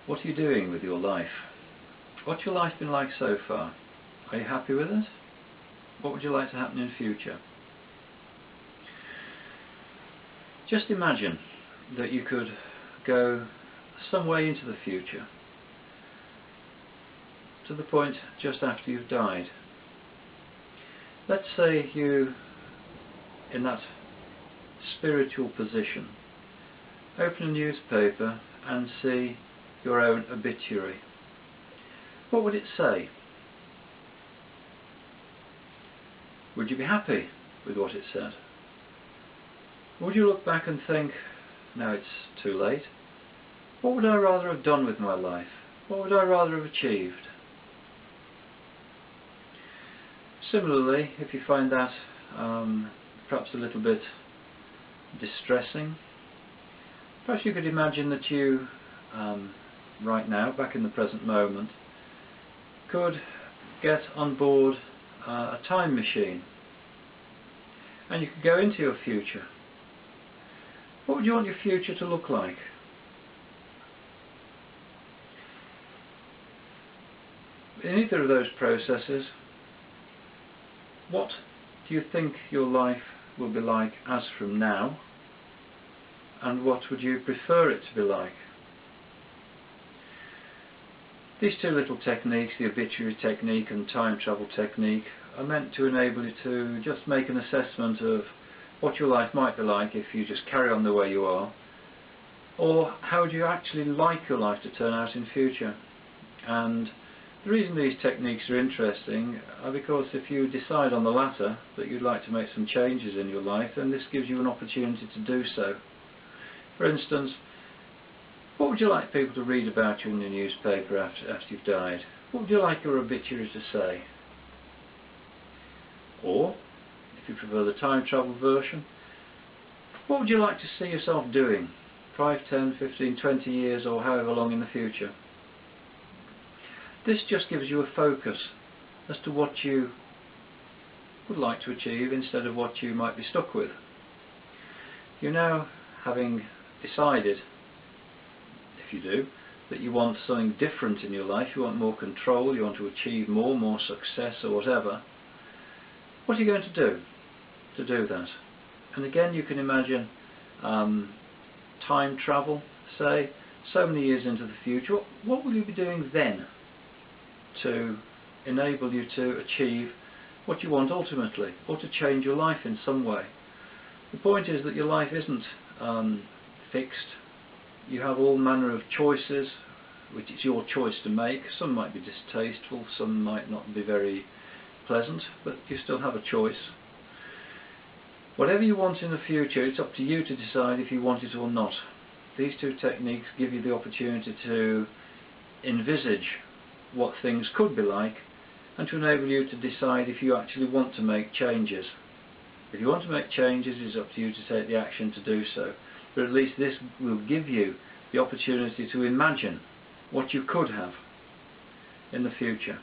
What are you doing with your life? What's your life been like so far? Are you happy with it? What would you like to happen in the future? Just imagine that you could go some way into the future, to the point just after you've died. Let's say you, in that spiritual position, open a newspaper and see your own obituary. What would it say? Would you be happy with what it said? Would you look back and think, now it's too late, what would I rather have done with my life? What would I rather have achieved? Similarly, if you find that perhaps a little bit distressing, perhaps you could imagine that you, right now, back in the present moment, could get on board a time machine and you could go into your future. What would you want your future to look like? In either of those processes, what do you think your life will be like as from now, and what would you prefer it to be like? These two little techniques, the obituary technique and time travel technique, are meant to enable you to just make an assessment of what your life might be like if you just carry on the way you are, or how would you actually like your life to turn out in future. And the reason these techniques are interesting are because if you decide on the latter, that you'd like to make some changes in your life, then this gives you an opportunity to do so. For instance, what would you like people to read about you in the newspaper after you've died? What would you like your obituary to say? Or, if you prefer the time travel version, what would you like to see yourself doing 5, 10, 15, 20 years or however long in the future? This just gives you a focus as to what you would like to achieve instead of what you might be stuck with. You're now having decided, if you do, that you want something different in your life, you want more control, you want to achieve more success or whatever. What are you going to do that? And again, you can imagine time travel, say, so many years into the future. What will you be doing then to enable you to achieve what you want ultimately, or to change your life in some way? The point is that your life isn't fixed. You have all manner of choices, which is your choice to make. Some might be distasteful, some might not be very pleasant, but you still have a choice. Whatever you want in the future, it's up to you to decide if you want it or not. These two techniques give you the opportunity to envisage what things could be like, and to enable you to decide if you actually want to make changes. If you want to make changes, it's up to you to take the action to do so. But at least this will give you the opportunity to imagine what you could have in the future.